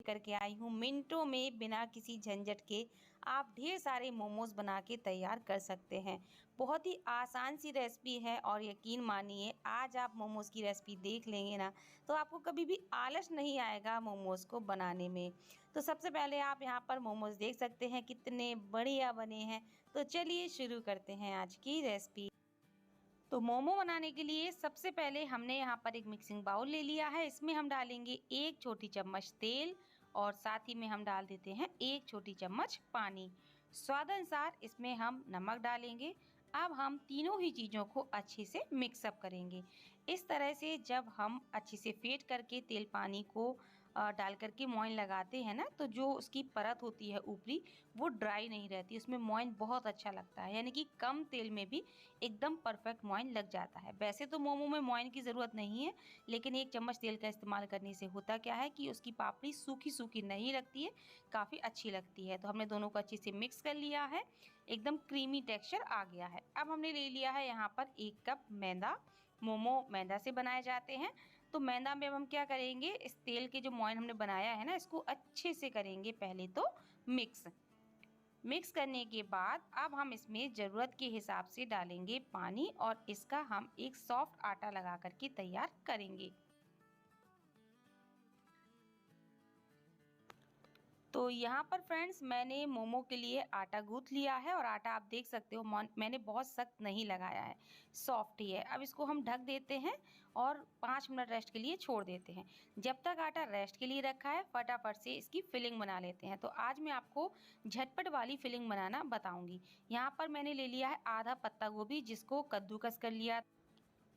करके आई हूँ मिनटों में बिना किसी झंझट के आप ढेर सारे मोमोज बना के तैयार कर सकते हैं। बहुत ही आसान सी रेसिपी है और यकीन मानिए आज आप मोमोज की रेसिपी देख लेंगे ना तो आपको कभी भी आलस नहीं आएगा मोमोज को बनाने में। तो सबसे पहले आप यहाँ पर मोमोज देख सकते हैं कितने बढ़िया बने हैं। तो चलिए शुरू करते हैं आज की रेसिपी। तो मोमो बनाने के लिए सबसे पहले हमने यहाँ पर एक मिक्सिंग बाउल ले लिया है। इसमें हम डालेंगे 1 छोटी चम्मच तेल और साथ ही में हम डाल देते हैं 1 छोटी चम्मच पानी। स्वादानुसार इसमें हम नमक डालेंगे। अब हम तीनों ही चीज़ों को अच्छे से मिक्सअप करेंगे। इस तरह से जब हम अच्छे से फेंट करके तेल पानी को डाल करके मोइन लगाते हैं ना तो जो उसकी परत होती है ऊपरी वो ड्राई नहीं रहती, उसमें मोइन बहुत अच्छा लगता है। यानी कि कम तेल में भी एकदम परफेक्ट मोइन लग जाता है। वैसे तो मोमो में मोइन की ज़रूरत नहीं है, लेकिन 1 चम्मच तेल का इस्तेमाल करने से होता क्या है कि उसकी पापड़ी सूखी सूखी नहीं लगती है, काफ़ी अच्छी लगती है। तो हमने दोनों को अच्छे से मिक्स कर लिया है, एकदम क्रीमी टेक्सचर आ गया है। अब हमने ले लिया है यहाँ पर 1 कप मैदा। मोमो मैदा से बनाए जाते हैं। तो मैदा में अब हम क्या करेंगे, इस तेल के जो मोइन हमने बनाया है ना इसको अच्छे से करेंगे पहले तो मिक्स करने के बाद अब हम इसमें ज़रूरत के हिसाब से डालेंगे पानी और इसका हम एक सॉफ्ट आटा लगा करके तैयार करेंगे। तो यहाँ पर फ्रेंड्स मैंने मोमो के लिए आटा गूँथ लिया है और आटा आप देख सकते हो मैंने बहुत सख्त नहीं लगाया है, सॉफ्ट ही है। अब इसको हम ढक देते हैं और 5 मिनट रेस्ट के लिए छोड़ देते हैं। जब तक आटा रेस्ट के लिए रखा है फटाफट से इसकी फिलिंग बना लेते हैं। तो आज मैं आपको झटपट वाली फिलिंग बनाना बताऊँगी। यहाँ पर मैंने ले लिया है आधा पत्ता गोभी जिसको कद्दूकस कर लिया।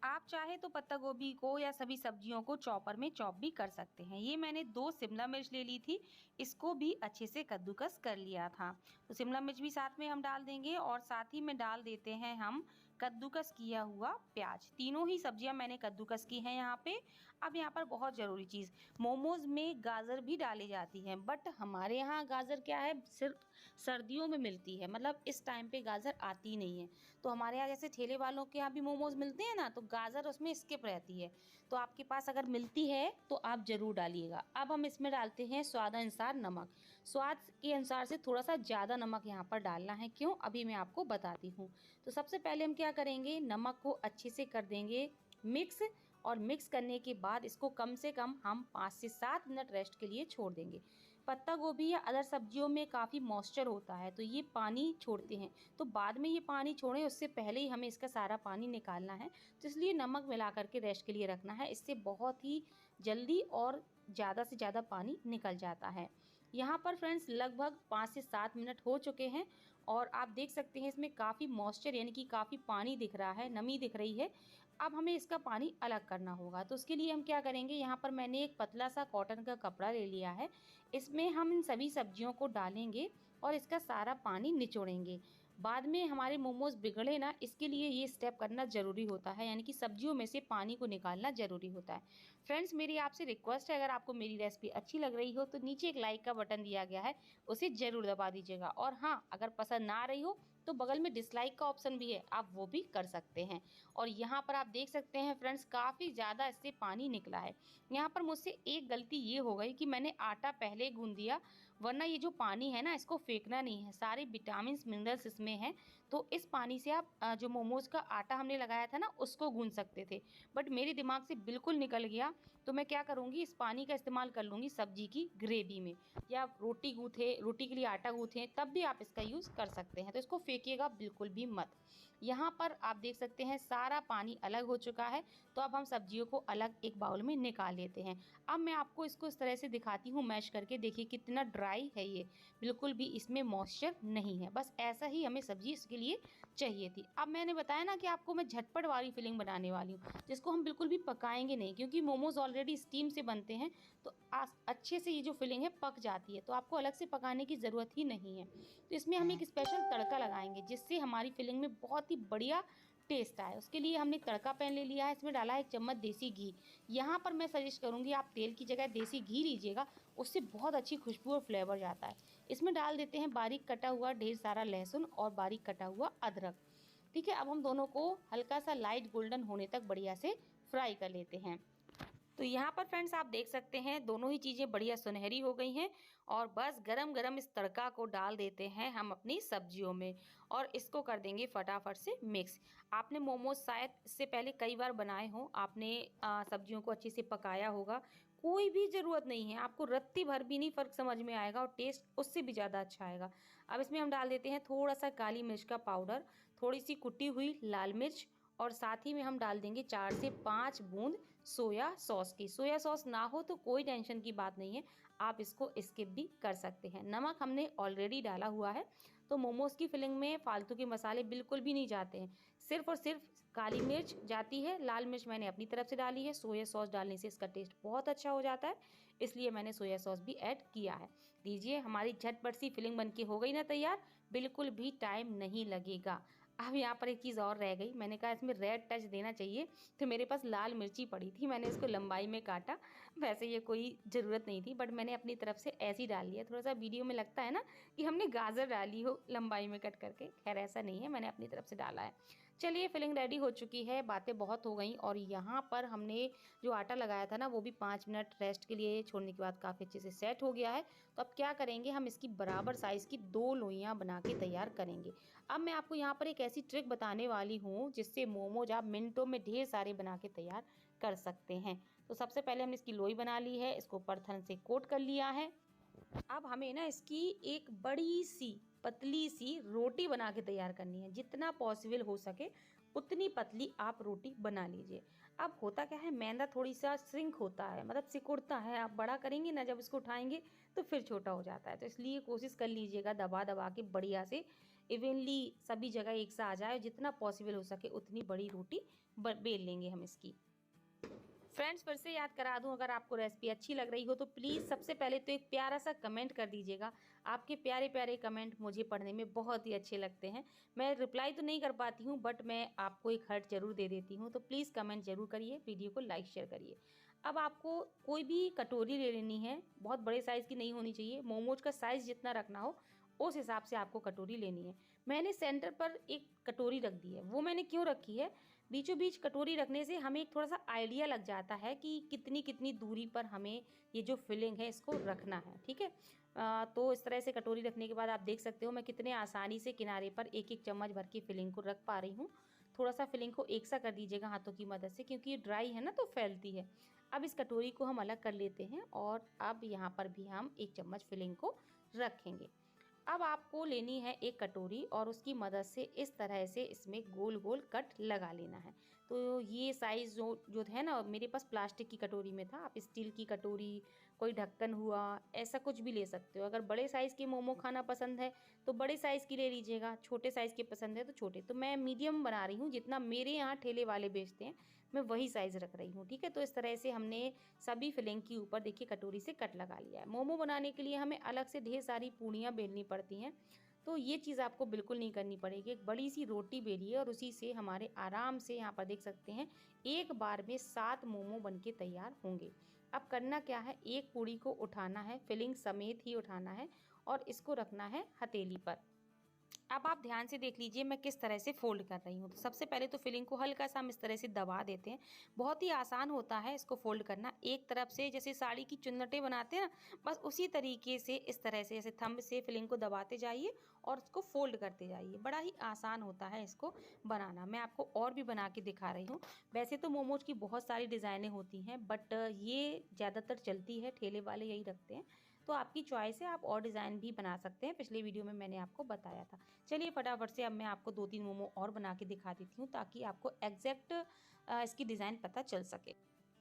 आप चाहे तो पत्ता गोभी को या सभी सब्जियों को चॉपर में चॉप भी कर सकते हैं। ये मैंने 2 शिमला मिर्च ले ली थी, इसको भी अच्छे से कद्दूकस कर लिया था। तो शिमला मिर्च भी साथ में हम डाल देंगे और साथ ही में डाल देते हैं हम कद्दूकस किया हुआ प्याज। तीनों ही सब्जियां मैंने कद्दूकस की हैं यहाँ पे। अब यहाँ पर बहुत ज़रूरी चीज़, मोमोज में गाजर भी डाली जाती है बट हमारे यहाँ गाजर क्या है सिर्फ सर्दियों में मिलती है, मतलब इस टाइम पे गाजर आती नहीं है। तो हमारे यहाँ जैसे ठेले वालों के यहाँ भी मोमोज मिलते हैं ना तो गाजर उसमें स्किप रहती है। तो आपके पास अगर मिलती है तो आप ज़रूर डालिएगा। अब हम इसमें डालते हैं स्वादानुसार नमक। स्वाद के अनुसार से थोड़ा सा ज़्यादा नमक यहाँ पर डालना है, क्यों अभी मैं आपको बताती हूँ। तो सबसे पहले हम क्या करेंगे, नमक को अच्छे से कर देंगे मिक्स और मिक्स करने के बाद इसको कम से कम हम 5 से 7 मिनट रेस्ट के लिए छोड़ देंगे। पत्ता गोभी या अदर सब्जियों में काफ़ी मॉइस्चर होता है तो ये पानी छोड़ते हैं, तो बाद में ये पानी छोड़ें उससे पहले ही हमें इसका सारा पानी निकालना है। तो इसलिए नमक मिला करके रेस्ट के लिए रखना है, इससे बहुत ही जल्दी और ज़्यादा से ज़्यादा पानी निकल जाता है। यहाँ पर फ्रेंड्स लगभग 5 से 7 मिनट हो चुके हैं और आप देख सकते हैं इसमें काफ़ी मॉइस्चर यानी कि काफ़ी पानी दिख रहा है, नमी दिख रही है। अब हमें इसका पानी अलग करना होगा। तो उसके लिए हम क्या करेंगे, यहाँ पर मैंने एक पतला सा कॉटन का कपड़ा ले लिया है, इसमें हम इन सभी सब्जियों को डालेंगे और इसका सारा पानी निचोड़ेंगे। बाद में हमारे मोमोज बिगड़े ना, इसके लिए ये स्टेप करना ज़रूरी होता है, यानी कि सब्जियों में से पानी को निकालना ज़रूरी होता है। फ्रेंड्स मेरी आपसे रिक्वेस्ट है, अगर आपको मेरी रेसिपी अच्छी लग रही हो तो नीचे एक लाइक का बटन दिया गया है, उसे ज़रूर दबा दीजिएगा। और हाँ, अगर पसंद ना आ रही हो तो बगल में डिसलाइक का ऑप्शन भी है, आप वो भी कर सकते हैं। और यहाँ पर आप देख सकते हैं फ्रेंड्स काफ़ी ज़्यादा इससे पानी निकला है। यहाँ पर मुझसे एक गलती ये हो गई कि मैंने आटा पहले गूंद दिया, वरना ये जो पानी है ना इसको फेंकना नहीं है, सारे विटामिन मिनरल्स इसमें हैं। तो इस पानी से आप जो मोमोज का आटा हमने लगाया था ना उसको गूंद सकते थे, बट मेरे दिमाग से बिल्कुल निकल गया। तो मैं क्या करूँगी, इस पानी का इस्तेमाल कर लूँगी सब्जी की ग्रेवी में, या रोटी के लिए आटा गूँथे तब भी आप इसका यूज़ कर सकते हैं। तो इसको फेंकिएगा बिल्कुल भी मत। यहाँ पर आप देख सकते हैं सारा पानी अलग हो चुका है। तो अब हम सब्जियों को अलग एक बाउल में निकाल लेते हैं। अब मैं आपको इसको इस तरह से दिखाती हूँ मैश करके, देखिए कितना ड्राई है ये, बिल्कुल भी इसमें मॉइस्चर नहीं है। बस ऐसा ही हमें सब्जी इसके लिए चाहिए थी। अब मैंने बताया ना कि आपको मैं झटपट वाली फिलिंग बनाने वाली हूँ, जिसको हम बिल्कुल भी पकाएंगे नहीं, क्योंकि मोमोज ऑलरेडी स्टीम से बनते हैं तो अच्छे से ये जो फिलिंग है पक जाती है, तो आपको अलग से पकाने की ज़रूरत ही नहीं है। तो इसमें हम एक स्पेशल तड़का लगाएंगे जिससे हमारी फिलिंग में बहुत ही बढ़िया टेस्ट आए। उसके लिए हमने तड़का पैन ले लिया है, इसमें डाला है 1 चम्मच देसी घी। यहाँ पर मैं सजेस्ट करूँगी आप तेल की जगह देसी घी लीजिएगा, उससे बहुत अच्छी खुशबू और फ्लेवर जाता है। इसमें डाल देते हैं बारीक कटा हुआ ढेर सारा लहसुन और बारीक कटा हुआ अदरक। ठीक है, अब हम दोनों को हल्का सा लाइट गोल्डन होने तक बढ़िया से फ्राई कर लेते हैं। तो यहाँ पर फ्रेंड्स आप देख सकते हैं दोनों ही चीज़ें बढ़िया सुनहरी हो गई हैं और बस गरम गरम इस तड़का को डाल देते हैं हम अपनी सब्जियों में और इसको कर देंगे फटाफट से मिक्स। आपने मोमोज शायद इससे पहले कई बार बनाए हों, आपने सब्जियों को अच्छे से पकाया होगा। कोई भी ज़रूरत नहीं है, आपको रत्ती भर भी नहीं फ़र्क समझ में आएगा और टेस्ट उससे भी ज़्यादा अच्छा आएगा। अब इसमें हम डाल देते हैं थोड़ा सा काली मिर्च का पाउडर, थोड़ी सी कुटी हुई लाल मिर्च और साथ ही में हम डाल देंगे 4 से 5 बूंद सोया सॉस की। सोया सॉस ना हो तो कोई टेंशन की बात नहीं है, आप इसको स्किप भी कर सकते हैं। नमक हमने ऑलरेडी डाला हुआ है, तो मोमोज की फिलिंग में फालतू के मसाले बिल्कुल भी नहीं जाते हैं। सिर्फ और सिर्फ काली मिर्च जाती है, लाल मिर्च मैंने अपनी तरफ से डाली है। सोया सॉस डालने से इसका टेस्ट बहुत अच्छा हो जाता है, इसलिए मैंने सोया सॉस भी ऐड किया है। लीजिए, हमारी झटपट सी फिलिंग बनके हो गई ना तैयार, बिल्कुल भी टाइम नहीं लगेगा। अब यहाँ पर एक चीज़ और रह गई, मैंने कहा इसमें रेड टच देना चाहिए, तो मेरे पास लाल मिर्ची पड़ी थी, मैंने इसको लंबाई में काटा। वैसे ये कोई ज़रूरत नहीं थी, बट मैंने अपनी तरफ से ऐसे ही डाल लिया। थोड़ा सा वीडियो में लगता है ना कि हमने गाजर डाली हो लंबाई में कट करके, खैर ऐसा नहीं है, मैंने अपनी तरफ से डाला है। चलिए, फिलिंग रेडी हो चुकी है, बातें बहुत हो गई और यहाँ पर हमने जो आटा लगाया था ना, वो भी 5 मिनट रेस्ट के लिए छोड़ने के बाद काफ़ी अच्छे से सेट हो गया है। तो अब क्या करेंगे, हम इसकी बराबर साइज़ की 2 लोइयाँ बना के तैयार करेंगे। अब मैं आपको यहाँ पर एक ऐसी ट्रिक बताने वाली हूँ जिससे मोमोज आप मिनटों में ढेर सारे बना के तैयार कर सकते हैं। तो सबसे पहले हमने इसकी लोई बना ली है, इसको परथन से कोट कर लिया है। अब हमें ना इसकी एक बड़ी सी पतली सी रोटी बना के तैयार करनी है। जितना पॉसिबल हो सके उतनी पतली आप रोटी बना लीजिए। अब होता क्या है, मैदा थोड़ी सा श्रिंक होता है, मतलब सिकुड़ता है। आप बड़ा करेंगे ना, जब इसको उठाएंगे तो फिर छोटा हो जाता है। तो इसलिए कोशिश कर लीजिएगा दबा दबा के बढ़िया से इवनली सभी जगह एक सा आ जाए। जितना पॉसिबल हो सके उतनी बड़ी रोटी बेल लेंगे हम इसकी। फ्रेंड्स, फिर से याद करा दूं, अगर आपको रेसिपी अच्छी लग रही हो तो प्लीज़ सबसे पहले तो एक प्यारा सा कमेंट कर दीजिएगा। आपके प्यारे प्यारे कमेंट मुझे पढ़ने में बहुत ही अच्छे लगते हैं। मैं रिप्लाई तो नहीं कर पाती हूँ, बट मैं आपको एक हर्ट ज़रूर दे देती हूँ। तो प्लीज़ कमेंट ज़रूर करिए, वीडियो को लाइक शेयर करिए। अब आपको कोई भी कटोरी ले लेनी है, बहुत बड़े साइज़ की नहीं होनी चाहिए। मोमोज का साइज़ जितना रखना हो उस हिसाब से आपको कटोरी लेनी है। मैंने सेंटर पर एक कटोरी रख दी है। वो मैंने क्यों रखी है, बीचों बीच कटोरी रखने से हमें एक थोड़ा सा आइडिया लग जाता है कि कितनी कितनी दूरी पर हमें ये जो फिलिंग है इसको रखना है। ठीक है, तो इस तरह से कटोरी रखने के बाद आप देख सकते हो मैं कितने आसानी से किनारे पर एक एक चम्मच भर की फिलिंग को रख पा रही हूँ। थोड़ा सा फिलिंग को एक सा कर दीजिएगा हाथों की मदद से, क्योंकि ये ड्राई है ना तो फैलती है। अब इस कटोरी को हम अलग कर लेते हैं और अब यहाँ पर भी हम एक चम्मच फिलिंग को रखेंगे। अब आपको लेनी है एक कटोरी और उसकी मदद से इस तरह से इसमें गोल गोल कट लगा लेना है। तो ये साइज़ जो जो है ना, मेरे पास प्लास्टिक की कटोरी में था, आप स्टील की कटोरी, कोई ढक्कन हुआ, ऐसा कुछ भी ले सकते हो। अगर बड़े साइज़ के मोमो खाना पसंद है तो बड़े साइज़ की ले लीजिएगा, छोटे साइज़ के पसंद है तो छोटे। तो मैं मीडियम बना रही हूँ, जितना मेरे यहाँ ठेले वाले बेचते हैं मैं वही साइज़ रख रही हूँ। ठीक है, तो इस तरह से हमने सभी फिलिंग के ऊपर देखिए कटोरी से कट लगा लिया है। मोमो बनाने के लिए हमें अलग से ढेर सारी पूड़ियाँ बेलनी पड़ती हैं, तो ये चीज़ आपको बिल्कुल नहीं करनी पड़ेगी। एक बड़ी सी रोटी बेलिए और उसी से हमारे आराम से यहाँ पर देख सकते हैं एक बार में 7 मोमो बन के तैयार होंगे। अब करना क्या है, एक पूड़ी को उठाना है, फिलिंग समेत ही उठाना है और इसको रखना है हथेली पर। अब आप ध्यान से देख लीजिए मैं किस तरह से फोल्ड कर रही हूँ। तो सबसे पहले तो फिलिंग को हल्का सा हम इस तरह से दबा देते हैं। बहुत ही आसान होता है इसको फोल्ड करना। एक तरफ से जैसे साड़ी की चुन्नटें बनाते हैं ना, बस उसी तरीके से इस तरह से जैसे थंब से फिलिंग को दबाते जाइए और उसको फोल्ड करते जाइए। बड़ा ही आसान होता है इसको बनाना। मैं आपको और भी बना के दिखा रही हूँ। वैसे तो मोमोज की बहुत सारी डिज़ाइनें होती हैं, बट ये ज़्यादातर चलती है, ठेले वाले यही रखते हैं। तो आपकी चॉइस है, आप और डिज़ाइन भी बना सकते हैं, पिछले वीडियो में मैंने आपको बताया था। चलिए फटाफट से अब मैं आपको 2-3 मोमो और बना के दिखा देती हूँ ताकि आपको एग्जैक्ट इसकी डिज़ाइन पता चल सके।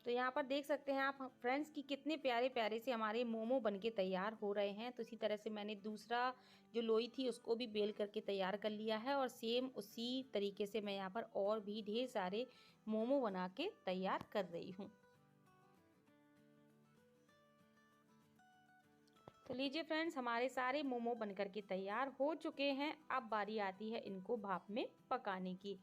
तो यहाँ पर देख सकते हैं आप फ्रेंड्स कि कितने प्यारे प्यारे से हमारे मोमो बन के तैयार हो रहे हैं। तो इसी तरह से मैंने दूसरा जो लोई थी उसको भी बेल करके तैयार कर लिया है और सेम उसी तरीके से मैं यहाँ पर और भी ढेर सारे मोमो बना के तैयार कर रही हूँ। तो लीजिए फ्रेंड्स, हमारे सारे मोमो बनकर के तैयार हो चुके हैं। अब बारी आती है इनको भाप में पकाने की।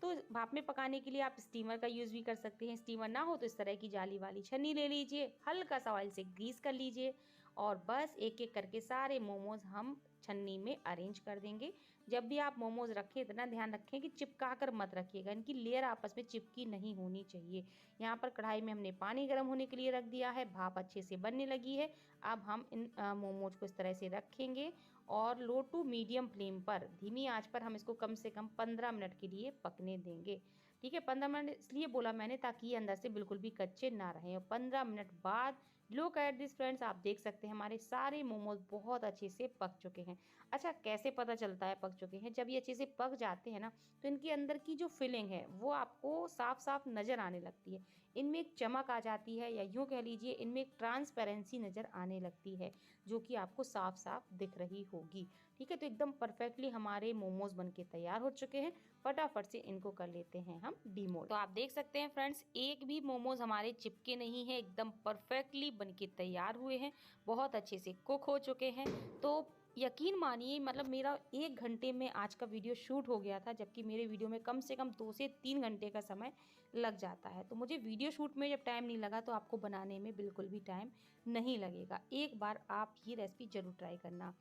तो भाप में पकाने के लिए आप स्टीमर का यूज़ भी कर सकते हैं। स्टीमर ना हो तो इस तरह की जाली वाली छन्नी ले लीजिए, हल्का सा ऑयल से ग्रीस कर लीजिए और बस एक एक करके सारे मोमोज हम छन्नी में अरेंज कर देंगे। जब भी आप मोमोज रखें इतना ध्यान रखें कि चिपका कर मत रखिएगा, इनकी लेयर आपस में चिपकी नहीं होनी चाहिए। यहाँ पर कढ़ाई में हमने पानी गर्म होने के लिए रख दिया है, भाप अच्छे से बनने लगी है। अब हम इन मोमोज को इस तरह से रखेंगे और लो टू मीडियम फ्लेम पर धीमी आंच पर हम इसको कम से कम 15 मिनट के लिए पकने देंगे। ठीक है, 15 मिनट इसलिए बोला मैंने ताकि ये अंदर से बिल्कुल भी कच्चे ना रहें। और 15 मिनट बाद लुक एट दिस फ्रेंड्स, आप देख सकते हैं हमारे सारे मोमोज बहुत अच्छे से पक चुके हैं। अच्छा, कैसे पता चलता है पक चुके हैं? जब ये अच्छे से पक जाते हैं ना, तो इनके अंदर की जो फिलिंग है वो आपको साफ साफ नज़र आने लगती है। इनमें एक चमक आ जाती है, या यूँ कह लीजिए इनमें एक ट्रांसपेरेंसी नज़र आने लगती है, जो कि आपको साफ साफ दिख रही होगी। ठीक है, तो एकदम परफेक्टली हमारे मोमोज बन के तैयार हो चुके हैं। फटाफट से इनको कर लेते हैं हम डीमोल्ड। तो आप देख सकते हैं फ्रेंड्स, एक भी मोमोज हमारे चिपके नहीं है, एकदम परफेक्टली बन के तैयार हुए हैं, बहुत अच्छे से कुक हो चुके हैं। तो यकीन मानिए, मतलब मेरा 1 घंटे में आज का वीडियो शूट हो गया था, जबकि मेरे वीडियो में कम से कम 2 से 3 घंटे का समय लग जाता है। तो मुझे वीडियो शूट में जब टाइम नहीं लगा तो आपको बनाने में बिल्कुल भी टाइम नहीं लगेगा। एक बार आप ये रेसिपी ज़रूर ट्राई करना।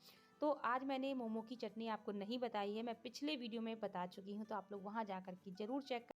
तो आज मैंने मोमो की चटनी आपको नहीं बताई है, मैं पिछले वीडियो में बता चुकी हूँ, तो आप लोग वहाँ जा कर के ज़रूर चेक